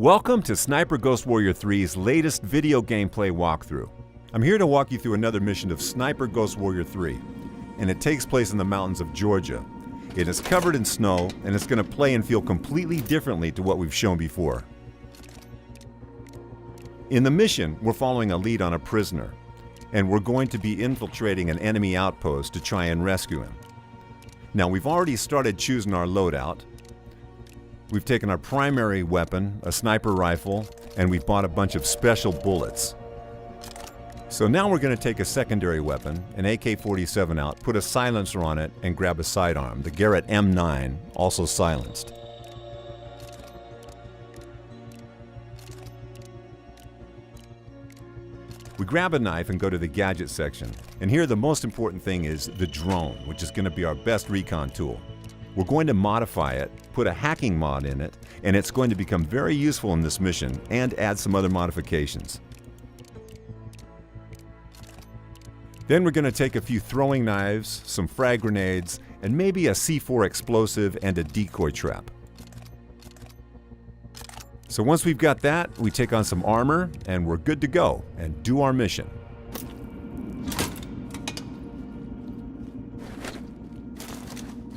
Welcome to Sniper Ghost Warrior 3's latest video gameplay walkthrough. I'm here to walk you through another mission of Sniper Ghost Warrior 3, and it takes place in the mountains of Georgia. It is covered in snow, and it's going to play and feel completely differently to what we've shown before. In the mission, we're following a lead on a prisoner, and we're going to be infiltrating an enemy outpost to try and rescue him. Now, we've already started choosing our loadout. We've taken our primary weapon, a sniper rifle, and we've bought a bunch of special bullets. So now we're going to take a secondary weapon, an AK-47 out, put a silencer on it, and grab a sidearm, the Garrett M9, also silenced. We grab a knife and go to the gadget section. And here the most important thing is the drone, which is going to be our best recon tool. We're going to modify it, put a hacking mod in it, and it's going to become very useful in this mission and add some other modifications. Then we're going to take a few throwing knives, some frag grenades, and maybe a C4 explosive and a decoy trap. So once we've got that, we take on some armor and we're good to go and do our mission.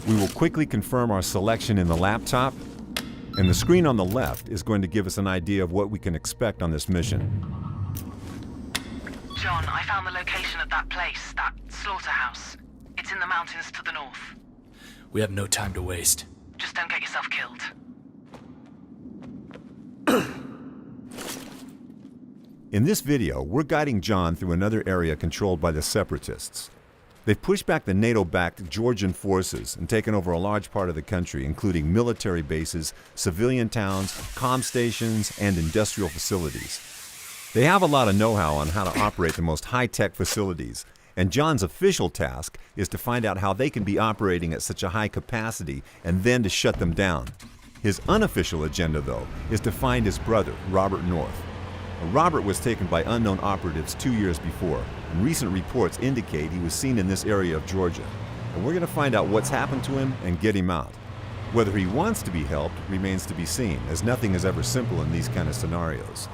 We will quickly confirm our selection in the laptop, and the screen on the left is going to give us an idea of what we can expect on this mission. John, I found the location of that place, that Slaughterhouse. It's in the mountains to the north. We have no time to waste. Just don't get yourself killed. In this video, we're guiding John through another area controlled by the separatists. They've pushed back the NATO-backed Georgian forces and taken over a large part of the country, including military bases, civilian towns, comm stations, and industrial facilities. They have a lot of know-how on how to operate the most high-tech facilities, and John's official task is to find out how they can be operating at such a high capacity and then to shut them down. His unofficial agenda, though, is to find his brother, Robert North. Robert was taken by unknown operatives 2 years before, and recent reports indicate he was seen in this area of Georgia. And we're going to find out what's happened to him and get him out. Whether he wants to be helped remains to be seen, as nothing is ever simple in these kind of scenarios.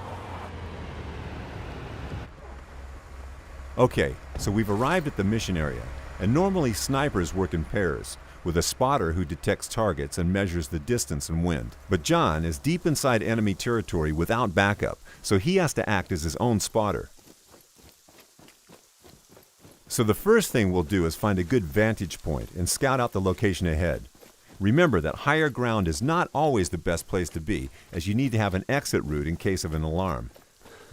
Okay, so we've arrived at the mission area, and normally snipers work in pairs, with a spotter who detects targets and measures the distance and wind. But John is deep inside enemy territory without backup, so he has to act as his own spotter. So the first thing we'll do is find a good vantage point and scout out the location ahead. Remember that higher ground is not always the best place to be, as you need to have an exit route in case of an alarm.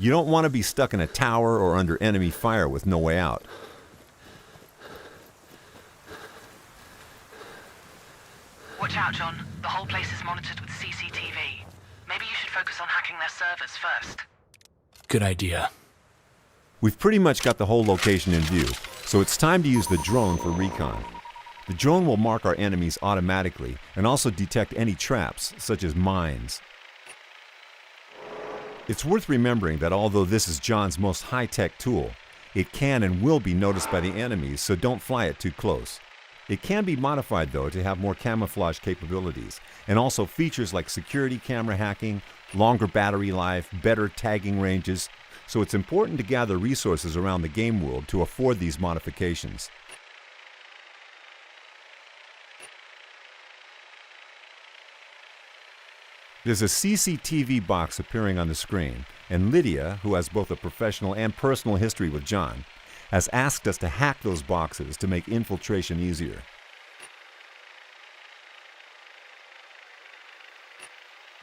You don't want to be stuck in a tower or under enemy fire with no way out. Watch out, John. The whole place is monitored with CCTV. Maybe you should focus on hacking their servers first. Good idea. We've pretty much got the whole location in view, so it's time to use the drone for recon. The drone will mark our enemies automatically and also detect any traps, such as mines. It's worth remembering that although this is John's most high-tech tool, it can and will be noticed by the enemies, so don't fly it too close. It can be modified, though, to have more camouflage capabilities, and also features like security camera hacking, longer battery life, better tagging ranges, so it's important to gather resources around the game world to afford these modifications. There's a CCTV box appearing on the screen, and Lydia, who has both a professional and personal history with John, has asked us to hack those boxes to make infiltration easier.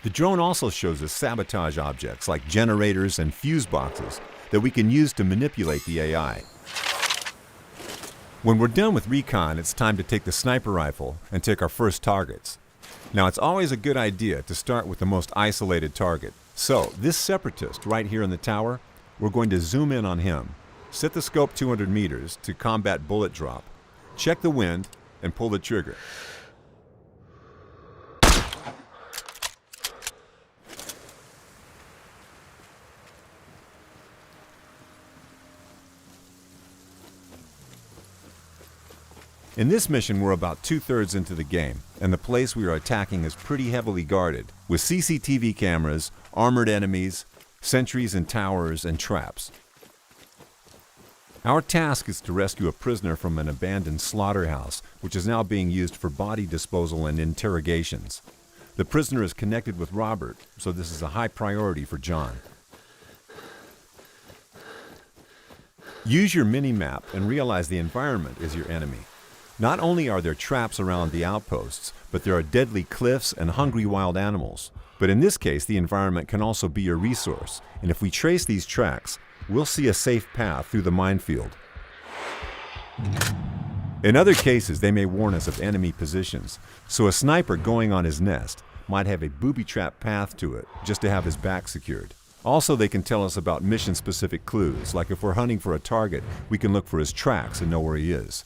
The drone also shows us sabotage objects like generators and fuse boxes that we can use to manipulate the AI. When we're done with recon, it's time to take the sniper rifle and take our first targets. Now, it's always a good idea to start with the most isolated target. So, this separatist right here in the tower, we're going to zoom in on him. Set the scope 200 meters to combat bullet drop. Check the wind and pull the trigger. In this mission, we're about 2/3 into the game, and the place we are attacking is pretty heavily guarded, with CCTV cameras, armored enemies, sentries and towers, and traps. Our task is to rescue a prisoner from an abandoned slaughterhouse, which is now being used for body disposal and interrogations. The prisoner is connected with Robert, so this is a high priority for John. Use your mini-map and realize the environment is your enemy. Not only are there traps around the outposts, but there are deadly cliffs and hungry wild animals. But in this case, the environment can also be your resource, and if we trace these tracks, we'll see a safe path through the minefield. In other cases, they may warn us of enemy positions, so a sniper going on his nest might have a booby-trap path to it just to have his back secured. Also, they can tell us about mission-specific clues, like if we're hunting for a target, we can look for his tracks and know where he is.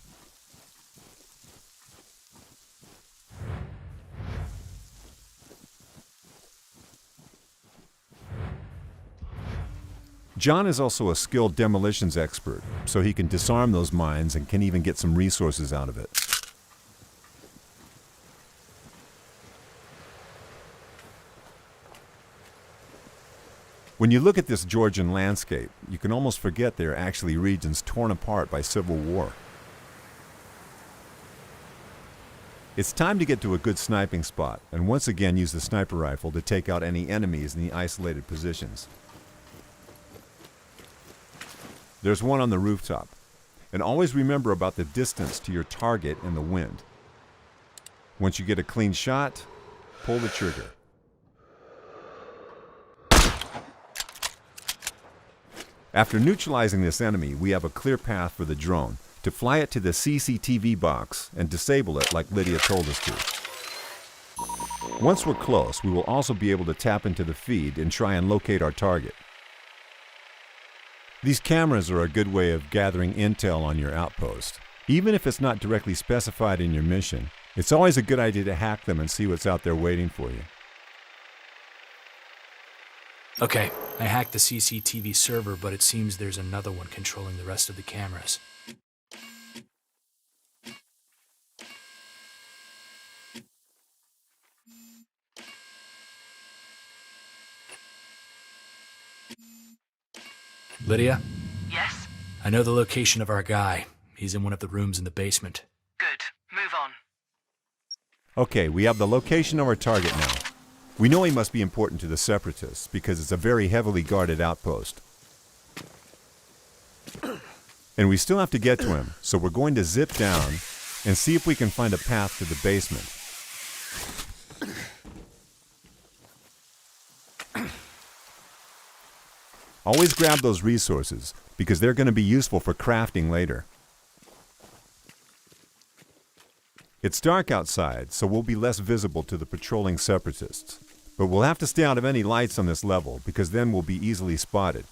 John is also a skilled demolitions expert, so he can disarm those mines and can even get some resources out of it. When you look at this Georgian landscape, you can almost forget they are actually regions torn apart by civil war. It's time to get to a good sniping spot, and once again use the sniper rifle to take out any enemies in the isolated positions. There's one on the rooftop. And always remember about the distance to your target and the wind. Once you get a clean shot, pull the trigger. After neutralizing this enemy, we have a clear path for the drone to fly it to the CCTV box and disable it like Lydia told us to. Once we're close, we will also be able to tap into the feed and try and locate our target. These cameras are a good way of gathering intel on your outpost. Even if it's not directly specified in your mission, it's always a good idea to hack them and see what's out there waiting for you. Okay, I hacked the CCTV server, but it seems there's another one controlling the rest of the cameras. Lydia? Yes? I know the location of our guy. He's in one of the rooms in the basement. Good. Move on. Okay, we have the location of our target now. We know he must be important to the separatists because it's a very heavily guarded outpost. And we still have to get to him, so we're going to zip down and see if we can find a path to the basement. Always grab those resources, because they're going to be useful for crafting later. It's dark outside, so we'll be less visible to the patrolling separatists. But we'll have to stay out of any lights on this level, because then we'll be easily spotted.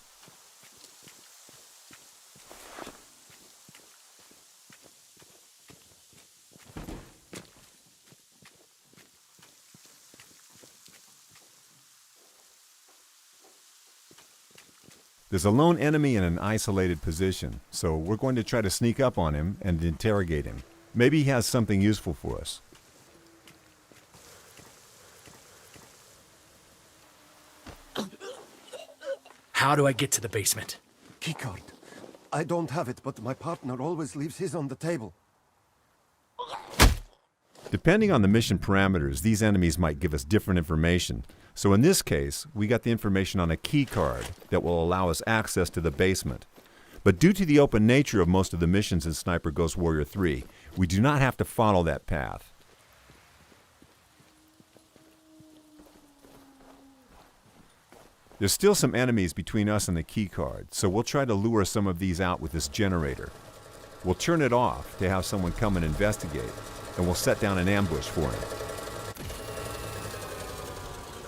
There's a lone enemy in an isolated position, so we're going to try to sneak up on him and interrogate him. Maybe he has something useful for us. How do I get to the basement? Keycard. I don't have it, but my partner always leaves his on the table. Depending on the mission parameters, these enemies might give us different information. So in this case, we got the information on a key card that will allow us access to the basement. But due to the open nature of most of the missions in Sniper Ghost Warrior 3, we do not have to follow that path. There's still some enemies between us and the key card, so we'll try to lure some of these out with this generator. We'll turn it off to have someone come and investigate, and we'll set down an ambush for him.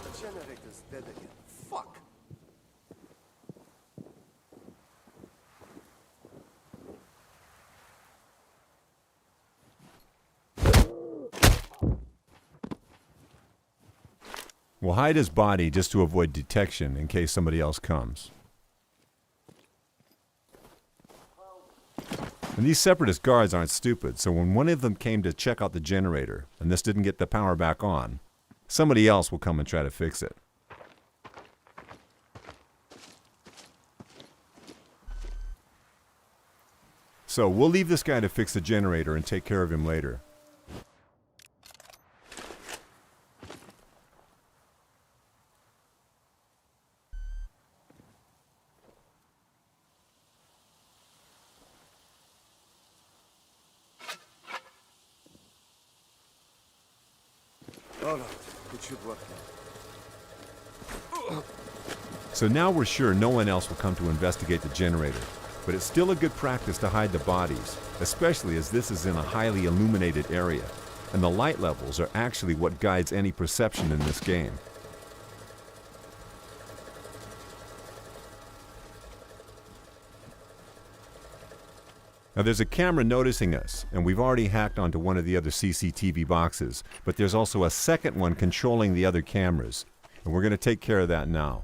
The generator's dead again. Fuck! We'll hide his body just to avoid detection in case somebody else comes. And these separatist guards aren't stupid, so when one of them came to check out the generator, and this didn't get the power back on, somebody else will come and try to fix it. So we'll leave this guy to fix the generator and take care of him later. All right, it should work now. So now we're sure no one else will come to investigate the generator, but it's still a good practice to hide the bodies, especially as this is in a highly illuminated area, and the light levels are actually what guides any perception in this game. Now there's a camera noticing us, and we've already hacked onto one of the other CCTV boxes, but there's also a second one controlling the other cameras, and we're going to take care of that now.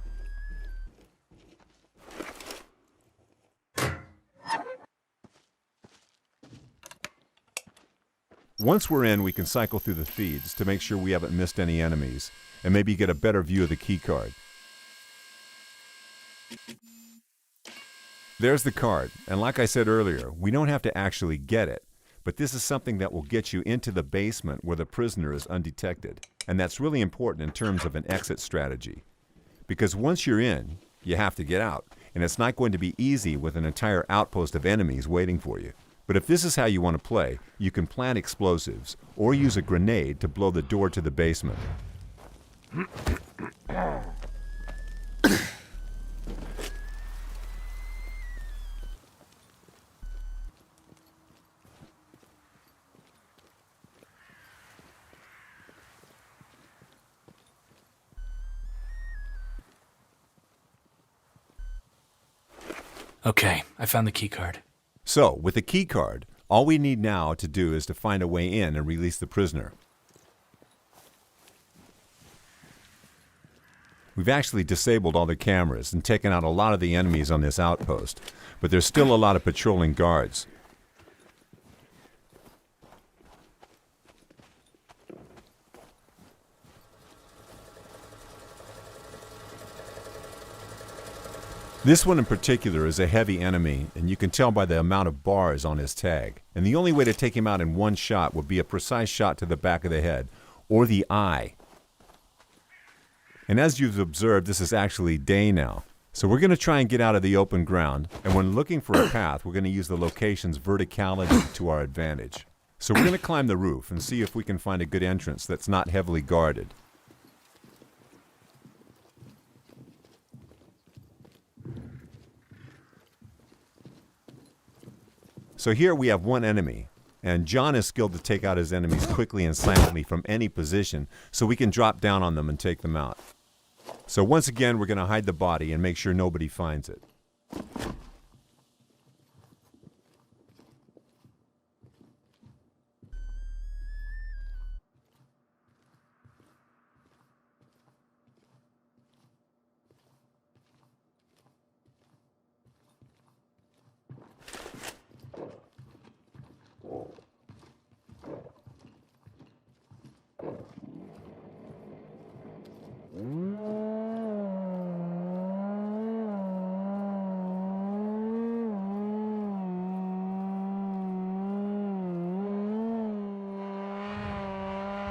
Once we're in, we can cycle through the feeds to make sure we haven't missed any enemies, and maybe get a better view of the keycard. There's the card, and like I said earlier, we don't have to actually get it, but this is something that will get you into the basement where the prisoner is undetected, and that's really important in terms of an exit strategy. Because once you're in, you have to get out, and it's not going to be easy with an entire outpost of enemies waiting for you. But if this is how you want to play, you can plant explosives, or use a grenade to blow the door to the basement. Okay, I found the keycard. So, with the keycard, all we need now to do is to find a way in and release the prisoner. We've actually disabled all the cameras and taken out a lot of the enemies on this outpost, but there's still a lot of patrolling guards. This one in particular is a heavy enemy, and you can tell by the amount of bars on his tag. And the only way to take him out in one shot would be a precise shot to the back of the head, or the eye. And as you've observed, this is actually day now. So we're going to try and get out of the open ground, and when looking for a path, we're going to use the location's verticality to our advantage. So we're going to climb the roof and see if we can find a good entrance that's not heavily guarded. So here we have one enemy, and John is skilled to take out his enemies quickly and silently from any position, so we can drop down on them and take them out. So once again, we're going to hide the body and make sure nobody finds it.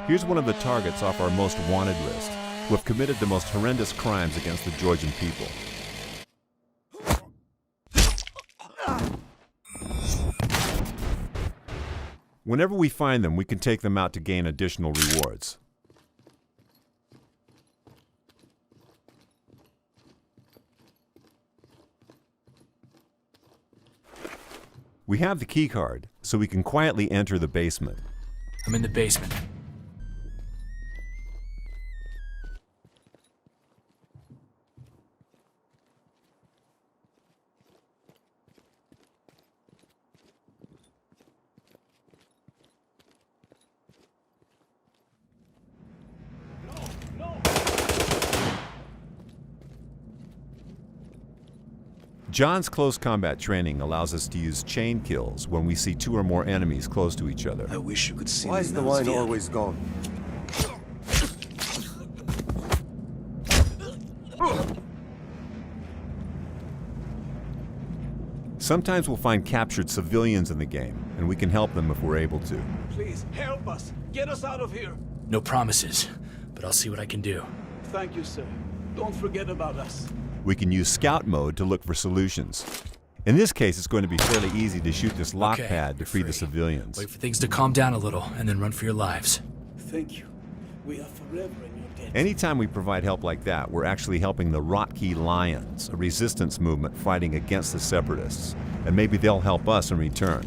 Here's one of the targets off our most wanted list, who have committed the most horrendous crimes against the Georgian people. Whenever we find them, we can take them out to gain additional rewards. We have the keycard, so we can quietly enter the basement. I'm in the basement. John's close combat training allows us to use chain kills when we see 2 or more enemies close to each other. I wish you could see Why me is the now, wine Sviat. always gone? Sometimes we'll find captured civilians in the game, and we can help them if we're able to. Please, help us. Get us out of here. No promises, but I'll see what I can do. Thank you, sir. Don't forget about us. We can use scout mode to look for solutions. In this case, it's going to be fairly easy to shoot this lock Okay, pad to you're free the free. civilians. Wait for things to calm down a little, and then run for your lives. Thank you. We are forever in your debt. Anytime we provide help like that, we're actually helping the Rotkey Lions, a resistance movement fighting against the separatists. And maybe they'll help us in return.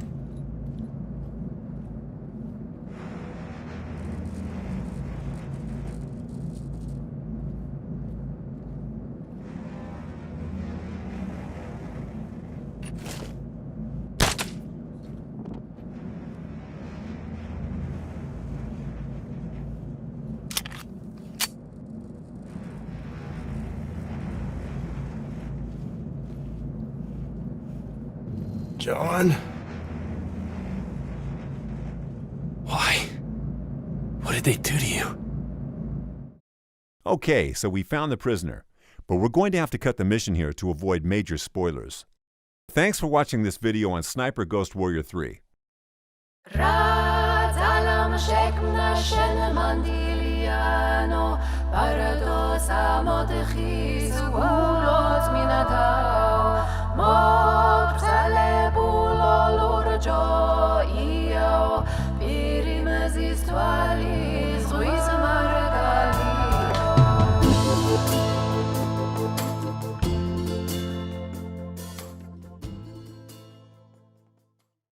John? Why? What did they do to you? Okay, so we found the prisoner, but we're going to have to cut the mission here to avoid major spoilers. Thanks for watching this video on Sniper Ghost Warrior 3. مبتل بولالو